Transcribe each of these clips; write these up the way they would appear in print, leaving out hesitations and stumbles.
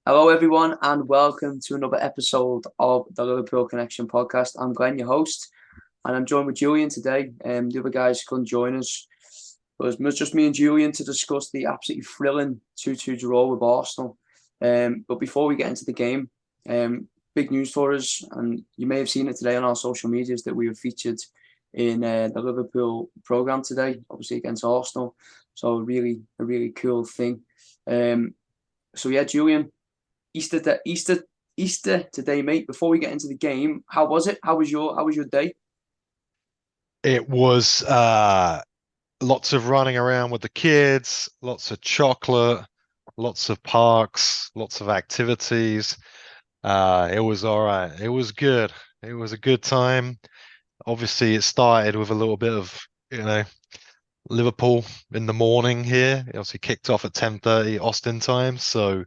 Hello, everyone, and welcome to another episode of the Liverpool Connection podcast. I'm Glenn, your host, and I'm joined with Julian today. The other guys couldn't join us. It was just me and Julian to discuss the absolutely thrilling 2-2 draw with Arsenal. But before we get into the game, big news for us, and you may have seen it today on our social medias that we were featured in the Liverpool programme today, obviously against Arsenal. So a really cool thing. So yeah, Julian. Easter today, mate. Before we get into the game, how was it? How was your day? It was lots of running around with the kids, lots of chocolate, lots of parks, lots of activities. It was all right. It was good. It was a good time. Obviously, it started with a little bit of, you know, Liverpool in the morning here. It obviously kicked off at 10:30 Austin time. So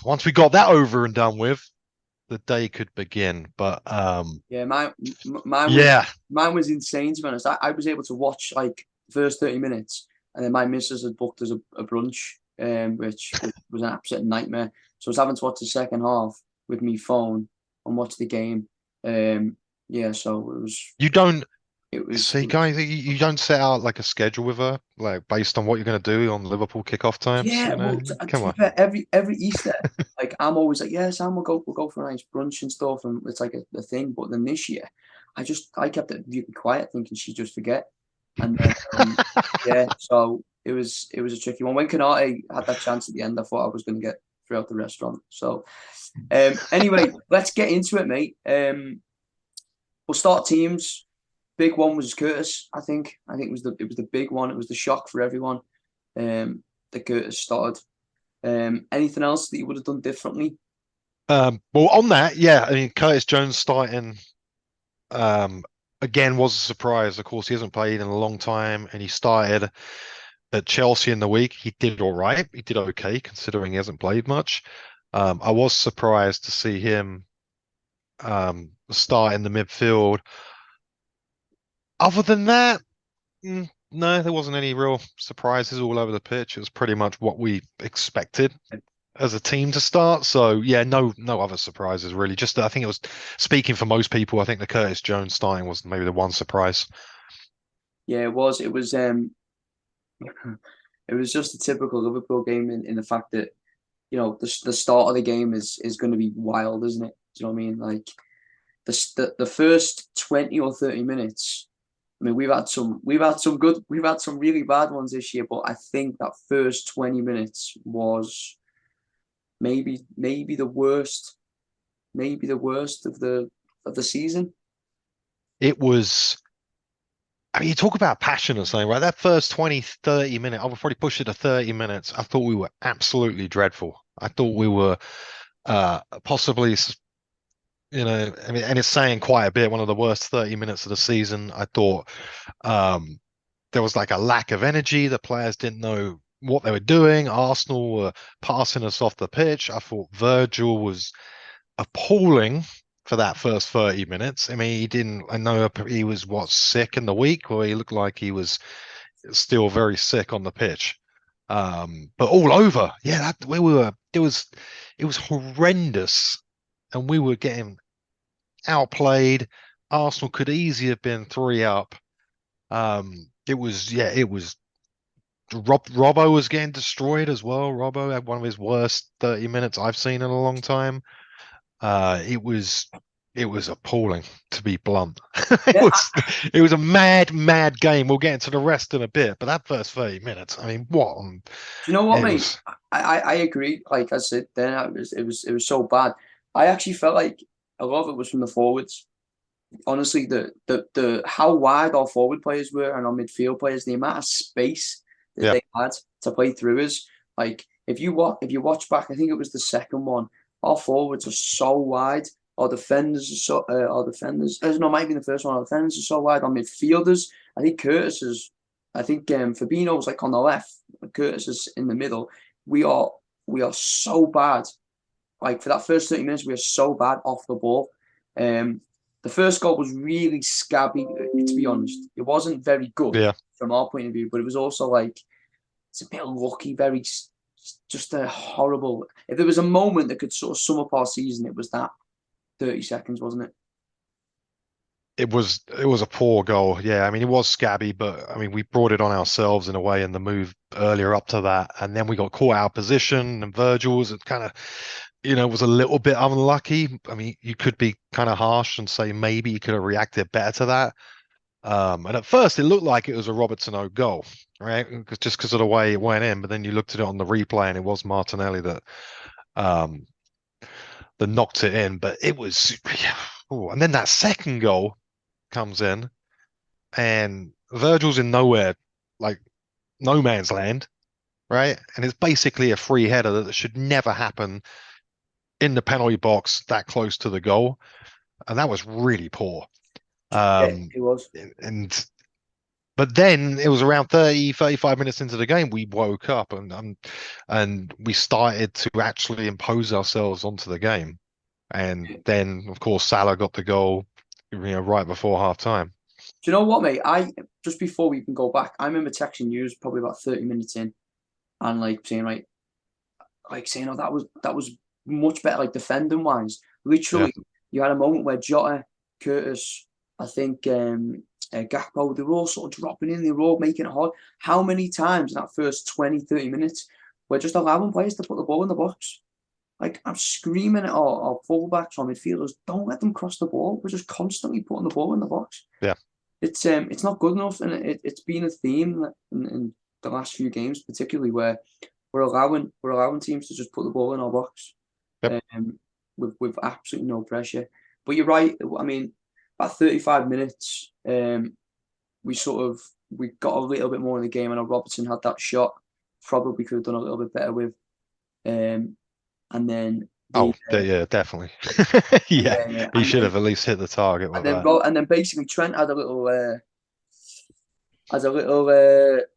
once we got that over and done with, the day could begin. But Yeah, mine was yeah. mine was insane to be honest. I was able to watch like the first 30 minutes, and then my missus had booked us a brunch, which was an absolute nightmare. So I was having to watch the second half with me phone and watch the game. Yeah, so You don't it was See, guys, you don't set out like a schedule with her, like based on what you're going to do on Liverpool kickoff times, Yeah, you know? well, to Come be on. fair, every Easter, like I'm always like, yeah, Sam, we'll go for a nice brunch and stuff, and it's like a thing. But then this year, I kept it really quiet, thinking she'd just forget, and then yeah, so it was a tricky one. When Canate had that chance at the end, I thought I was going to get throughout the restaurant. So anyway, let's get into it, mate. We'll start teams. Big one was Curtis. I think it was the big one. It was the shock for everyone. That Curtis started. Anything else that you would have done differently? Well, on that, yeah, I mean, Curtis Jones starting um, again was a surprise. Of course, he hasn't played in a long time, and he started at Chelsea in the week. He did all right. He did okay considering he hasn't played much. I was surprised to see him start in the midfield. Other than that, no, there wasn't any real surprises all over the pitch. It was pretty much what we expected as a team to start. So yeah, no other surprises really. Just I think it was speaking for most people. I think the Curtis Jones starting was maybe the one surprise. Yeah, it was. It was just a typical Liverpool game in the fact that the start of the game is going to be wild, isn't it? Do you know what I mean? Like the first 20 or 30 minutes. I mean, we've had some really bad ones this year, but I think that first 20 minutes was maybe the worst of the season. It was. I mean, you talk about passion or something, right? That first 20, 30 minutes, I would probably push it to 30 minutes. I thought we were absolutely dreadful. I thought we were possibly, I mean, and it's saying quite a bit, one of the worst 30 minutes of the season. I thought um, there was like a lack of energy. The players didn't know what they were doing. Arsenal were passing us off the pitch. I thought Virgil was appalling for that first 30 minutes. I mean, he didn't, I know he was what, sick in the week, or he looked like he was still very sick on the pitch. But all over, yeah, we were, it was horrendous. And we were getting outplayed. Arsenal could easily have been three up. It was Robbo was getting destroyed as well. Robbo had one of his worst 30 minutes I've seen in a long time. Uh, it was it was appalling to be blunt. It Yeah, was it was a mad game. We'll get into the rest in a bit, but that first 30 minutes, I mean, do you know what, it mate? was I agree. Like I said, then it was so bad. I actually felt like a lot of it was from the forwards. Honestly, the how wide our forward players were and our midfield players, the amount of space that yeah. they had to play through us. Like if you watch back, I think it was the second one. Our forwards are so wide. Our defenders. No, it might be the first one. Our defenders are so wide. Our midfielders. I think Curtis is. I think Fabinho's like on the left. Curtis is in the middle. We are we are so bad. Like for that first 30 minutes, we are so bad off the ball. Um, the first goal was really scabby, to be honest. It wasn't very good Yeah. from our point of view, but it was also like it's a bit lucky, very just a horrible. If there was a moment that could sort of sum up our season, it was that 30 seconds, wasn't it? It was a poor goal. Yeah, I mean it was scabby, but I mean we brought it on ourselves in a way in the move earlier up to that, and then we got caught out of position. And Virgil's it kind of, was a little bit unlucky. I mean, you could be kind of harsh and say maybe you could have reacted better to that. And at first it looked like it was a Robertson O goal, right? Just because of the way it went in, but then you looked at it on the replay and it was Martinelli um that knocked it in. But it was, oh, and then that second goal comes in and Virgil's in nowhere, like no man's land, right? And it's basically a free header that should never happen in the penalty box that close to the goal. And that was really poor. Yeah, Um, it was. and But then it was around 30, 35 minutes into the game, we woke up and we started to actually impose ourselves onto the game. And then, of course, Salah got the goal, right before half time. Do you know what, mate? I just before we can go back, I remember texting you probably about 30 minutes in, and saying, "Oh, that was much better, like defending wise." Yeah. Literally, you had a moment where Jota, Curtis, I think, Gakpo, they were all sort of dropping in, they were all making it hard. How many times in that first 20, 30 minutes we're just allowing players to put the ball in the box? Like, I'm screaming at our fullbacks or midfielders, don't let them cross the ball. We're just constantly putting the ball in the box. Yeah. It's not good enough, and it's been a theme in the last few games, particularly where we're allowing teams to just put the ball in our box, Yep. with absolutely no pressure. But you're right. I mean, about 35 minutes, we got a little bit more in the game. I know Robertson had that shot, probably could have done a little bit better with. And then Oh, yeah, definitely. Yeah, yeah, yeah, he should have at least hit the target with that. and then basically Trent had a little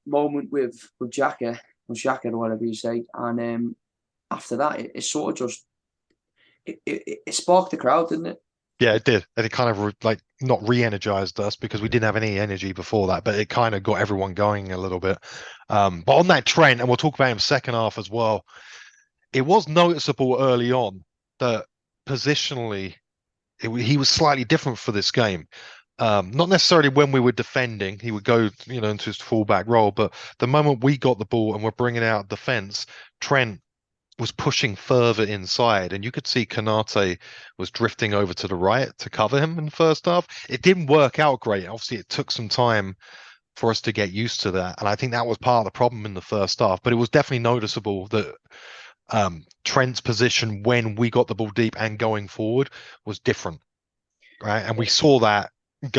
moment with Xhaka or Xhaka or whatever you say, and after that it sort of just it sparked the crowd, didn't it? Yeah, it did. And it kind of like not re-energized us because we didn't have any energy before that, but it kind of got everyone going a little bit. But on that Trent, and we'll talk about him second half as well, it was noticeable early on that positionally he was slightly different for this game. Not necessarily when we were defending, he would go, into his fullback role, but the moment we got the ball and we're bringing out defense, Trent was pushing further inside, and you could see Kanate was drifting over to the right to cover him in the first half. It didn't work out great. Obviously, it took some time for us to get used to that, and I think that was part of the problem in the first half. But it was definitely noticeable that Trent's position when we got the ball deep and going forward was different, right? And we saw that in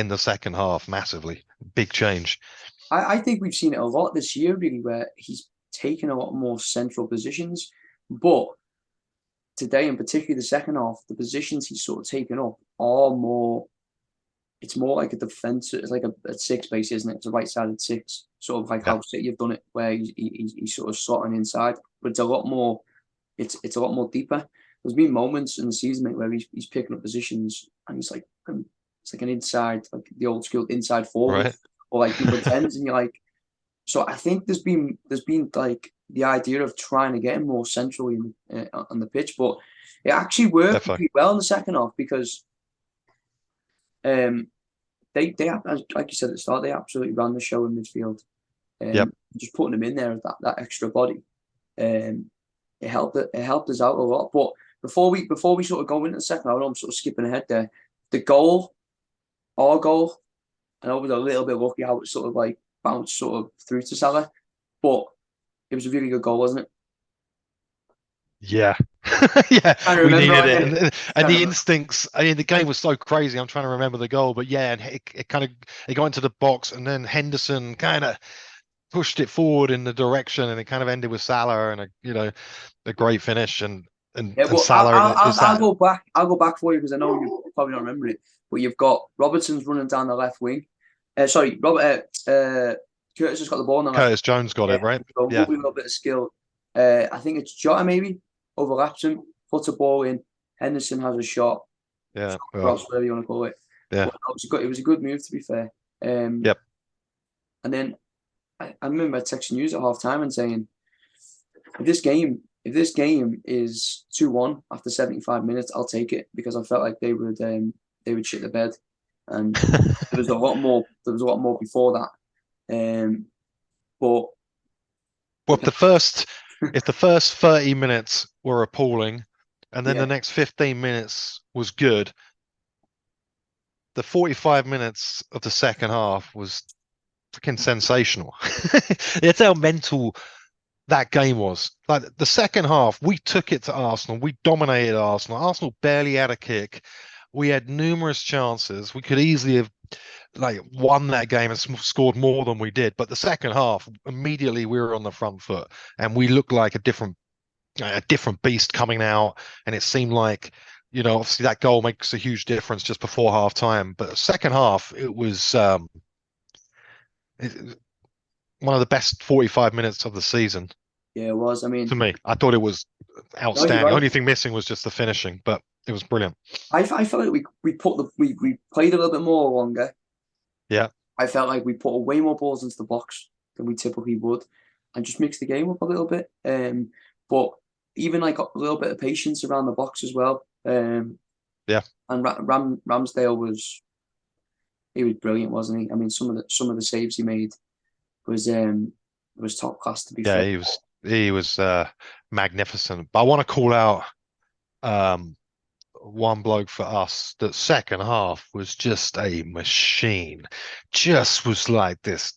the second half massively. Big change. I think we've seen it a lot this year, really, where he's taken a lot more central positions, but today, and particularly the second half, the positions he's sort of taken up are more. It's more like a defense. It's like a six base, isn't it? It's a right-sided six, sort of like Yeah. how City have done it, where he's sort of slotting inside. But it's a lot more. It's a lot more deeper. There's been moments in the season, mate, where he's picking up positions and it's like an inside, like the old school inside forward, Right. or like number tens, and you're like. So I think there's been like the idea of trying to get him more centrally on the pitch, but it actually worked Definitely. pretty well in the second half because um they like you said at the start, they absolutely ran the show in midfield. Yep. Just putting him in there as that extra body, it helped us out a lot. But before we sort of go into the second, I know I'm sort of skipping ahead there. The goal, our goal, I know it was a little bit lucky how it sort of like bounced sort of through to Salah, but it was a really good goal, wasn't it? Yeah. Yeah, Trying to we remember, needed aren't it. you? And Trying to the remember. instincts, I mean, the game was so crazy. I'm trying to remember the goal, but yeah, and it kind of it got into the box and then Henderson kind of pushed it forward in the direction and it kind of ended with Salah and a great finish Yeah, and well, Salah is I'll that go back. I'll go back for you because I know you probably don't remember it. But you've got Robertson's running down the left wing. Sorry, Curtis has got the ball on the left. Curtis Jones got Yeah, it, right? a Yeah. lovely little bit of skill. I think it's Jota maybe overlaps him, puts a ball in. Henderson has a shot, Yeah. Well, cross, whatever you want to call it. yeah. But it was a good move to be fair. Yep. And then I remember texting you at half time and saying, if this game is 2-1 after 75 minutes, I'll take it because I felt like they would shit the bed, and there was a lot more before that. But Well, the if the first 30 minutes were appalling, and then the yeah, next 15 minutes was good, the 45 minutes of the second half was freaking sensational. It's how mental that game was. Like the second half, we took it to Arsenal. We dominated Arsenal. Arsenal barely had a kick. We had numerous chances. We could easily have like won that game and scored more than we did. But the second half, immediately we were on the front foot and we looked like a different beast coming out. And it seemed like, obviously that goal makes a huge difference just before half time. But second half, it was one of the best 45 minutes of the season yeah, it was. I to mean, me. I thought it was no, you're outstanding. right. Only thing missing was just the finishing, but it was brilliant. I felt like we played a little bit more longer. Yeah, I felt like we put way more balls into the box than we typically would, and just mixed the game up a little bit. But even like a little bit of patience around the box as well. yeah, And Ramsdale was brilliant, wasn't he? I mean, some of the saves he made was top class, to be yeah. fair. He was magnificent. But I want to call out um one bloke for us. That second half was just a machine. Just was like this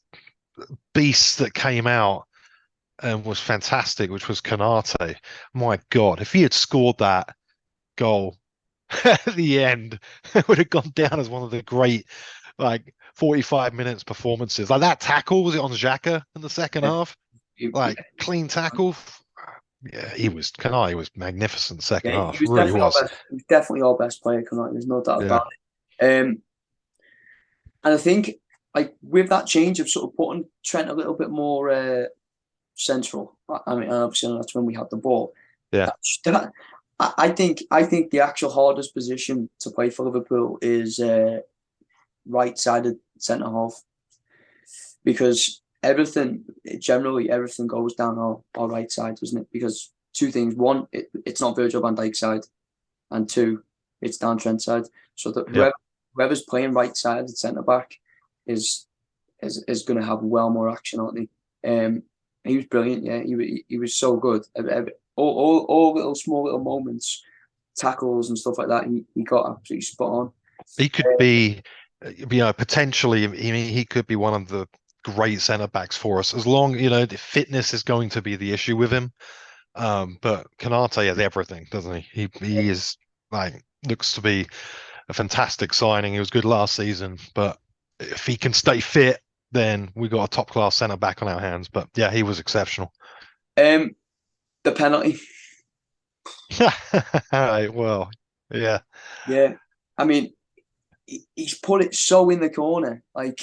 beast that came out and was fantastic, which was Kanate. My God, if he had scored that goal at the end, it would have gone down as one of the great, like 45 minutes performances. Like that tackle, was it on Xhaka in the second Yeah, half? Like yeah, clean tackle. Yeah, Kanai was magnificent second yeah. He half. was Really definitely our was. best. He was definitely our best player tonight. There's no doubt Yeah. about it. And I think like with that change of sort of putting Trent a little bit more central. I mean, obviously that's when we had the ball. Yeah. I think the actual hardest position to play for Liverpool is right-sided centre half because generally everything goes down our right side, doesn't it? Because two things: one, it's not Virgil van Dijk's side, and two, it's down Trent's side. So that Yep. whoever's playing right side centre back is is going to have well more action, aren't they? He was brilliant. Yeah, he was so good. All little small little moments, tackles and stuff like that. He got absolutely spot on. He could be, potentially, he could be one of the great centre backs for us as long, the fitness is going to be the issue with him. But Kanate has everything, doesn't he? He is like looks to be a fantastic signing. He was good last season, but if he can stay fit, then we got a top class centre back on our hands. But yeah, he was exceptional. Um, the penalty. Well, yeah, Yeah, I mean, he's put it so in the corner. Like,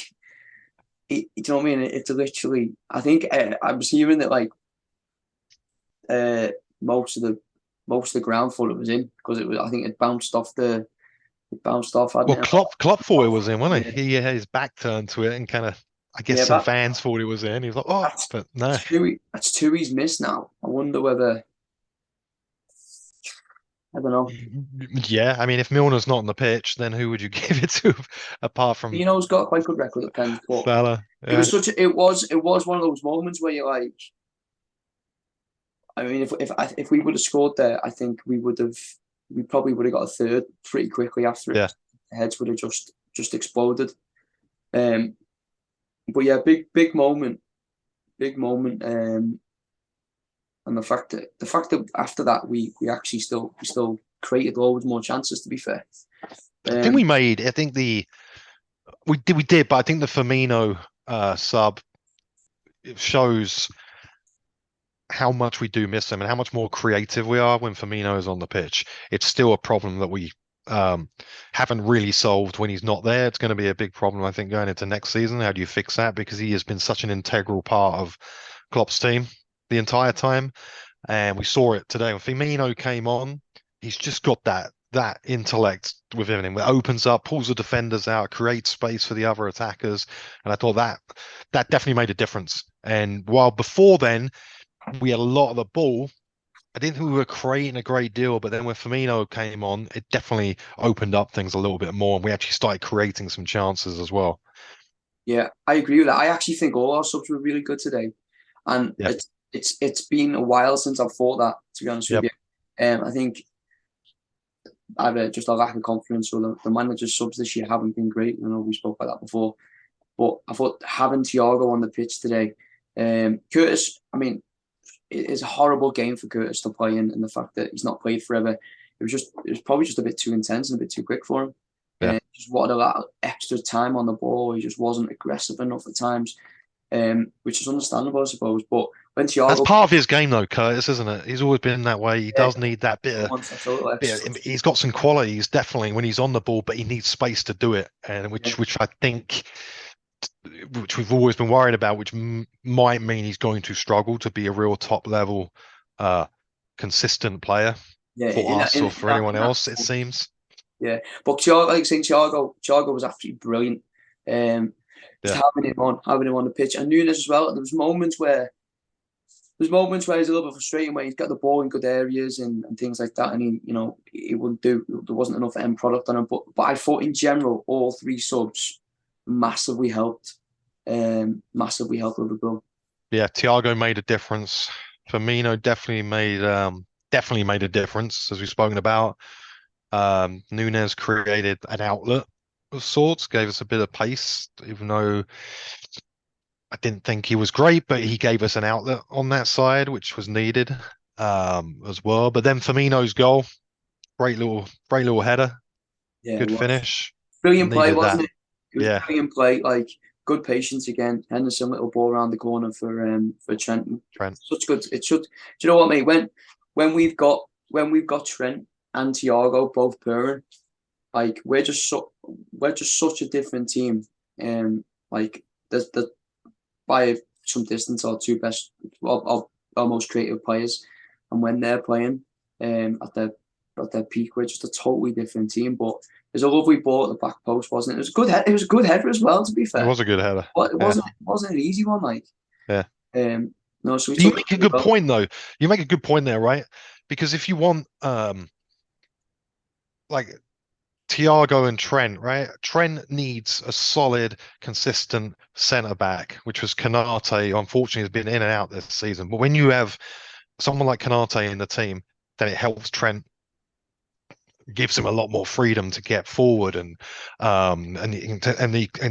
you know what I mean? It's literally. I think I was hearing that like uh, most of the most of the ground full it was in because it was. I think it bounced off, hadn't well, it? Klopp thought it was in, wasn't Yeah, he? He had his back turned to it and kind of, I guess yeah, some but fans thought it was in. He was like, oh, that's but no. that's two he's missed now. I wonder whether I don't know. Yeah, I mean, if Milner's not on the pitch, then who would you give it to apart from You know, he's got quite good record at pens, but Salah? it was Yeah, such a, it was one of those moments where you're like, I mean, if we would have scored there, I think we probably would have got a third pretty quickly after it. yeah. The heads would have just exploded. Um, but yeah, big moment. And the fact that after that we actually still created loads more chances. To be fair, I think um, we made. I think we did, but I think the Firmino sub shows how much we do miss him and how much more creative we are when Firmino is on the pitch. It's still a problem that we um, haven't really solved when he's not there. It's going to be a big problem, I think, going into next season. How do you fix that? Because he has been such an integral part of Klopp's team the entire time, and we saw it today when Firmino came on. He's just got that intellect within him. It opens up, pulls the defenders out, creates space for the other attackers, and I thought that definitely made a difference. And while before then, we had a lot of the ball. I didn't think we were creating a great deal, but then when Firmino came on, it definitely opened up things a little bit more, and we actually started creating some chances as well. Yeah, I agree with that. I actually think all our subs were really good today, and Yep, it's been a while since I've thought that. To be honest with yep. you, I think I've just a lack of confidence. So the manager's subs this year haven't been great. I know we spoke about that before, but I thought having Thiago on the pitch today, Curtis. I mean, it's a horrible game for Curtis to play in, and the fact that he's not played forever. It was probably just a bit too intense and a bit too quick for him. Yeah. Just wanted a lot of extra time on the ball. He just wasn't aggressive enough at times, which is understandable, I suppose. But when That's Thiago part of his game, though, Curtis, isn't it? He's always been that way. He yeah, does need that wants that total extra, he's got some qualities definitely when he's on the ball, but he needs space to do it, and yeah, which I think, which we've always been worried about, which might mean he's going to struggle to be a real top level, uh, consistent player yeah, for us or for anyone else, it seems. yeah. But Thiago, like saying Thiago was absolutely brilliant. Just Yeah, having him on the pitch, and Nunes as well. There's moments where he's a little bit frustrating where he's got the ball in good areas and things like that, and he wouldn't do. There wasn't enough end product on him, but I thought in general all three subs massively helped, massively helped Liverpool. yeah. Thiago made a difference. Firmino definitely made a difference, as we've spoken about. Nunes created an outlet of sorts, gave us a bit of pace, even though I didn't think he was great, but he gave us an outlet on that side, which was needed as well. But then Firmino's goal, great little header, Yeah, it good was finish. brilliant play, Needed that. wasn't it? It was Yeah, brilliant play, like good patience again. Henderson little ball around the corner for Trent. Trent. Such good. It should. Do you know what, mate? When we've got Trent and Thiago both purring, like we're just such a different team. Like the by some distance our two best of our most creative players, and when they're playing at their peak, we're just a totally different team. But there's a lovely ball at the back post, wasn't it? It was a good head. It was a good header as well. To be It fair, was a good header. but it Yeah, wasn't an easy one. Like yeah. no, so we You took it make a really good well. point though. You make a good point there, right? Because if you want like Thiago and Trent, right? Trent needs a solid, consistent centre back, which was Kanate. Unfortunately, has been in and out this season. But when you have someone like Kanate in the team, then it helps Trent, gives him a lot more freedom to get forward, and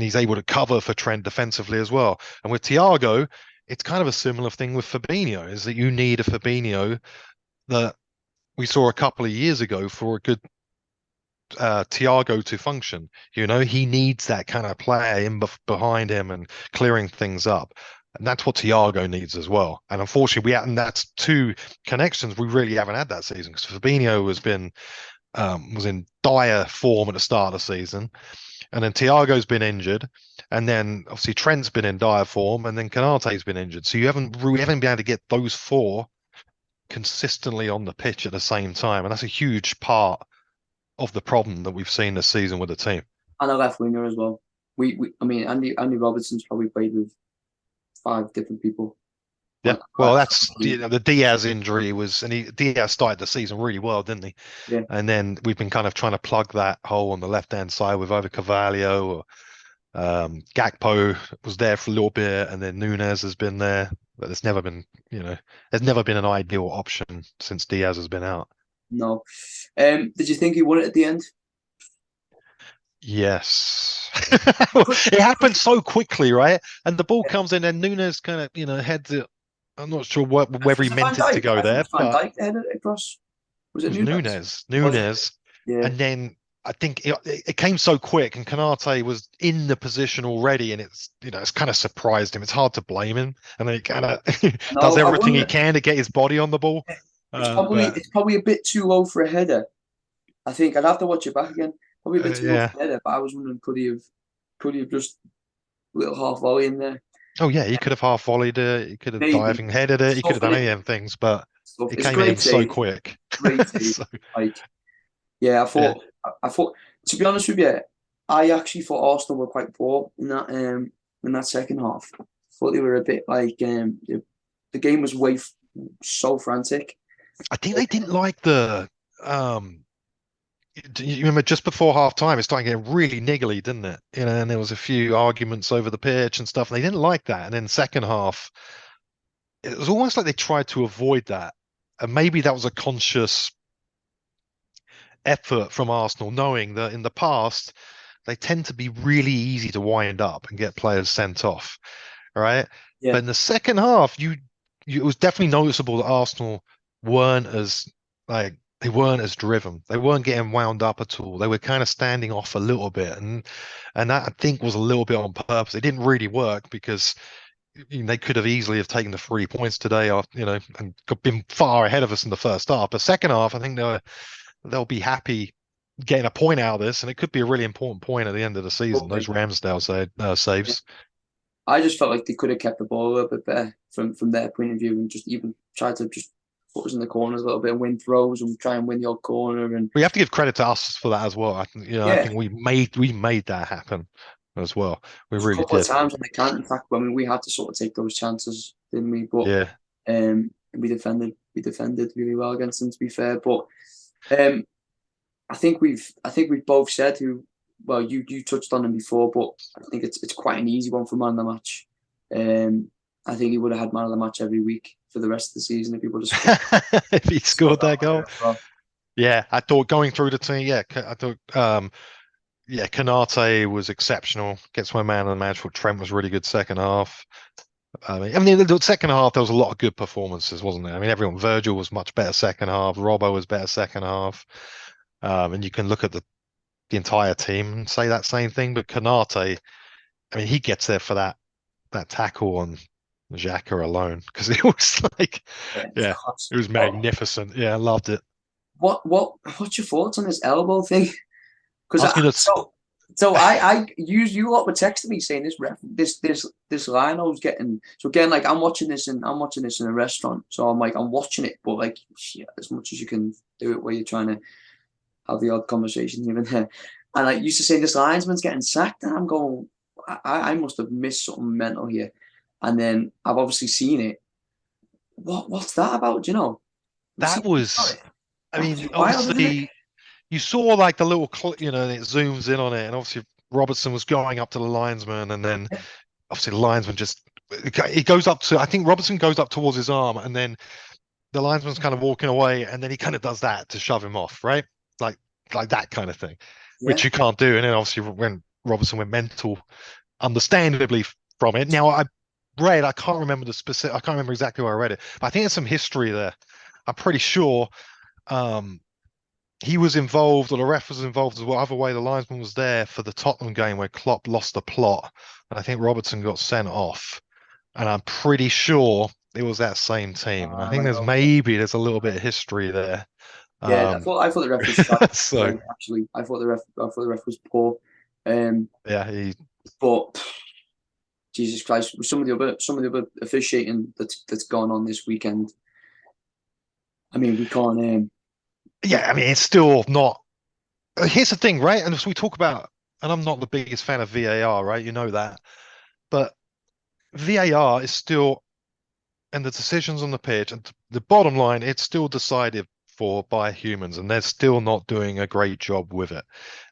he's able to cover for Trent defensively as well. And with Thiago, it's kind of a similar thing with Fabinho, is that you need a Fabinho that we saw a couple of years ago for a good Thiago to function. You know, he needs that kind of player in behind him and clearing things up. And that's what Thiago needs as well. And unfortunately, and that's two connections we really haven't had that season because Fabinho was in dire form at the start of the season, and then Thiago's been injured, and then obviously Trent's been in dire form, and then Kanate's been injured. So we haven't been able to get those four consistently on the pitch at the same time, and that's a huge part of the problem that we've seen this season with the team. And a left winger as well. I mean, Andy Robertson's probably played with five different people. Yeah, On well, that that's team. the Diaz injury was, and Diaz started the season really well, didn't he? Yeah, And then we've been kind of trying to plug that hole on the left hand side with either Carvalho or Gakpo was there for a little bit, and then Nunes has been there, but there's never been an ideal option since Diaz has been out. no. Did you think he won it at the end? Yes. Could, It could, happened so quickly, right? And the ball yeah. comes in and Nunes kind of, heads it. I'm not sure whether he Was it Van meant it to Dijk? go I think there, it was Van but Dijk that headed it across. Was it it was Nunes? Nunes. Was it? Nunes. Yeah. And then I think it came so quick and Kanate was in the position already and it's kind of surprised him. It's hard to blame him. And then he kind of does No, I everything he wonder. can to get his body on the ball. But It's probably a bit too low for a header. I think I'd have to watch it back again. Probably a bit too low yeah. for a header. But I was wondering, could he have just a little half volley in there? Oh yeah, he could have half volleyed it, he could have Maybe diving headed it, he could have done stuffing any it. of them things, but Stuff. it It's a came great in so save. quick. Great save. So Like, yeah, yeah. I thought. To be honest with you, I actually thought Arsenal were quite poor in that second half. Thought they were a bit like the game was so frantic. I think they didn't like the um you remember just before half time it started getting really niggly, didn't it? And there was a few arguments over the pitch and stuff, and they didn't like that. And then second half, it was almost like they tried to avoid that. And maybe that was a conscious effort from Arsenal, knowing that in the past they tend to be really easy to wind up and get players sent off, right? Yeah, But in the second half, it was definitely noticeable that Arsenal weren't as like they weren't as driven. They weren't getting wound up at all. They were kind of standing off a little bit, and that I think was a little bit on purpose. It didn't really work because they could have easily have taken the 3 points today, or and been far ahead of us in the first half. But second half, I think they'll be happy getting a point out of this, and it could be a really important point at the end of the season. Those totally. Ramsdale Yeah. saves. I just felt like they could have kept the ball a little bit better from their point of view, and just even try to just put us in the corners a little bit and win throws and try and win the odd corner. And We have to give credit to us for that as well. I yeah, think we made that happen as well. We there's a really couple of did. times on the counter attack. I mean, we had to sort of take those chances, didn't we? But Yeah. we defended really well against them, to be fair. But um, I think we've both said who. Well, you touched on him before, but I think it's quite an easy one for man of the match. I think he would have had man of the match every week for the rest of the season if he would have If he scored scored that that winner goal. as well. Yeah, I thought going through the team, yeah, I thought yeah, Kanate was exceptional. Gets my man of the match. Well, Trent was really good second half. I mean, the second half there was a lot of good performances, wasn't there? I mean, everyone. Virgil was much better second half. Robbo was better second half. And you can look at the entire team and say that same thing. But Kanate, I mean, he gets there for that tackle on Xhaka alone because it was like, Yeah, it's yeah, class. it was magnificent. Yeah, I loved it. What's your thoughts on this elbow thing? I Because was gonna. you lot were texting me saying this Lino's getting so again, like I'm watching this in a restaurant, so I'm watching it, but like yeah, as much as you can do it where you're trying to have the odd conversation here and there, and I used to say this linesman's getting sacked, and I'm going, I must have missed something mental here, and then I've obviously seen it. What's that about? Do you know? Have you seen That about was. it? I That's mean, wild, isn't it? obviously, you saw like the little, and it zooms in on it, and obviously Robertson was going up to the linesman, and then Yeah, obviously the linesman just it goes up to. I think Robertson goes up towards his arm, and then the linesman's kind of walking away, and then he kind of does that to shove him off, right? Like like that kind of thing, which yeah, you can't do. And then obviously when Robertson went mental, understandably from it. Now I can't remember I can't remember exactly where I read it, but I think there's some history there. I'm pretty sure um, he was involved, or the ref was involved as well. Either way, the linesman was there for the Tottenham game where Klopp lost the plot, and I think Robertson got sent off. And I'm pretty sure it was that same team. And I think right, okay. there's a little bit of history there. Yeah, I Um, thought I thought the ref was shite so today. Actually, I thought the ref was poor. Um, yeah, but Jesus Christ, with some of the other officiating that's gone on this weekend. I mean, we can't. We, yeah. I mean, it's still not. Here's the thing, right? And as we talk about, and I'm not the biggest fan of VAR, right? You know that, but VAR is still, and the decisions on the pitch, and the bottom line, it's still decided for by humans, and they're still not doing a great job with it.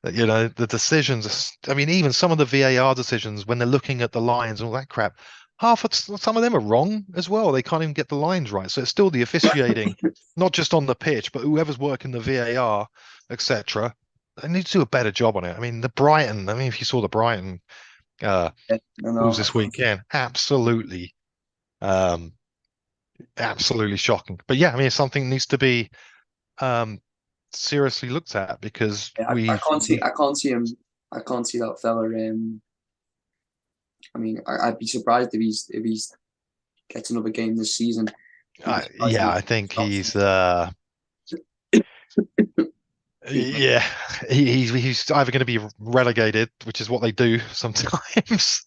The decisions. I mean, even some of the VAR decisions when they're looking at the lines and all that crap, some of them are wrong as well. They can't even get the lines right. So it's still the officiating, not just on the pitch, but whoever's working the VAR, etc. They need to do a better job on it. I mean, the Brighton. I mean, if you saw the Brighton no, rules no, this weekend, um, absolutely shocking. But yeah, I mean, it's something that needs to be um, seriously looked at because I can't see. I can't see him. I can't see that fella. I mean, I'd be surprised if he's gets another game this season. I'd be surprised if yeah, he I think starts. he's yeah, he's either going to be relegated, which is what they do sometimes,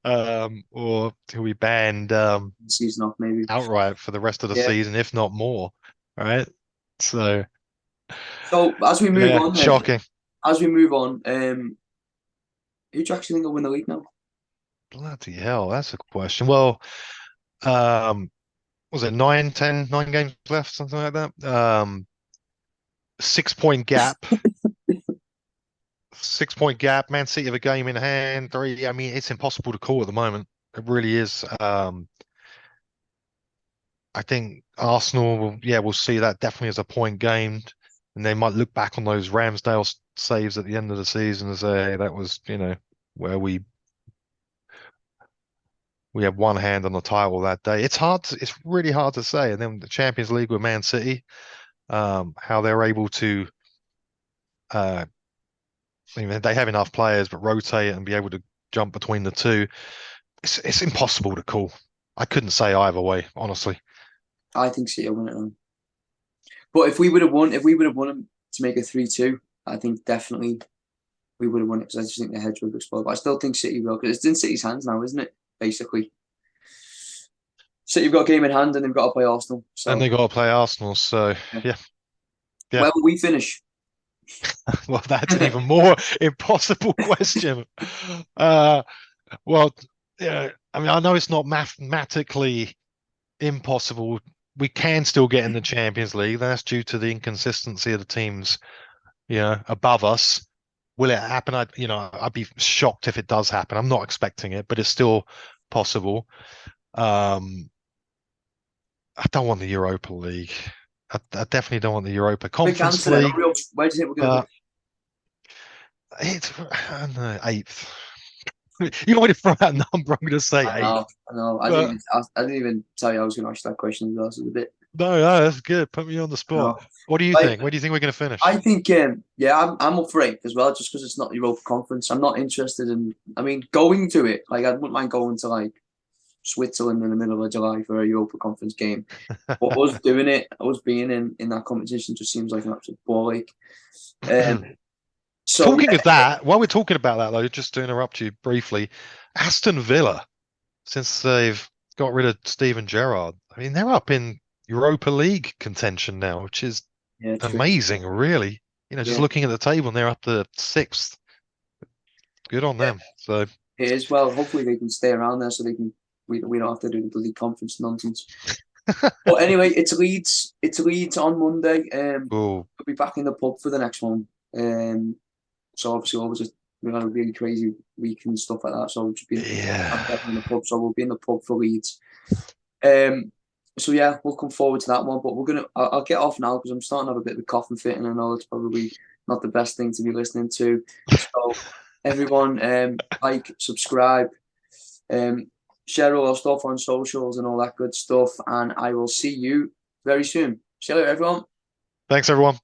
or he'll be banned Season off, maybe. outright for the rest of the Yeah. season, if not more. Right? So So as we move yeah, on, then, shocking. as we move on, who do you actually think will win the league now? Bloody hell, that's a question. Well, um, was it 9 games left, something like that. 6 point gap. 6 point gap. Man City have a game in hand. Three. I mean, it's impossible to call at the moment. It really is. I think Arsenal will, yeah, we'll see that definitely as a point gained, and they might look back on those Ramsdale saves at the end of the season and say, hey, that was, where we have one hand on the title that day. It's really hard to say. And then the Champions League with Man City, how they're able to, uh, they have enough players, but rotate and be able to jump between the two. It's impossible to call. I couldn't say either way, honestly. I think City will win it on. But if we would have won them to make it 3-2, I think definitely we would have won it because I just think the hedge would have exploded. But I still think City will because it's in City's hands now, isn't it? Basically, City have got a game in hand and they've got to play Arsenal. And So they got to play Arsenal, so yeah. Where will we finish? Well, that's an even more impossible question. Well, yeah, I mean, I know it's not mathematically impossible. We can still get in the Champions League. That's due to the inconsistency of the teams, above us. Will it happen? I'd be shocked if it does happen. I'm not expecting it, but it's still possible. I don't want the Europa League. I definitely don't want the Europa Conference League. Where do you think we're going to be? I don't know, 8th. You want me to throw out a number? I'm going to say 8. I know. I didn't even tell you I was going to ask that question as well. So it's a bit. No, that's good. Put me on the spot. What do you think? Where do you think we're going to finish? I think, I'm up for 8th as well, just because it's not Europa Conference. I'm not interested in. I mean, going to it. Like, I wouldn't mind going to like Switzerland in the middle of July for a Europa Conference game. But us doing it, us being in that competition, just seems like an absolute ball ache. So talking of that, while we're talking about that though, just to interrupt you briefly, Aston Villa, since they've got rid of Steven Gerrard, I mean they're up in Europa League contention now, which is amazing, really. Just looking at the table, and they're up to 6th. Good on them. So it is. Well, hopefully they can stay around there, so we don't have to do the bloody conference nonsense. But anyway, it's Leeds. It's Leeds on Monday. We'll be back in the pub for the next one. So obviously, we've had a really crazy week and stuff like that. So we'll just be in the pub. So we'll be in the pub for Leeds. So yeah, we'll come forward to that one. But I'll get off now because I'm starting to have a bit of a coughing fit, and I know it's probably not the best thing to be listening to. So everyone, like, subscribe, share all our stuff on socials and all that good stuff. And I will see you very soon. See you later, everyone. Thanks, everyone.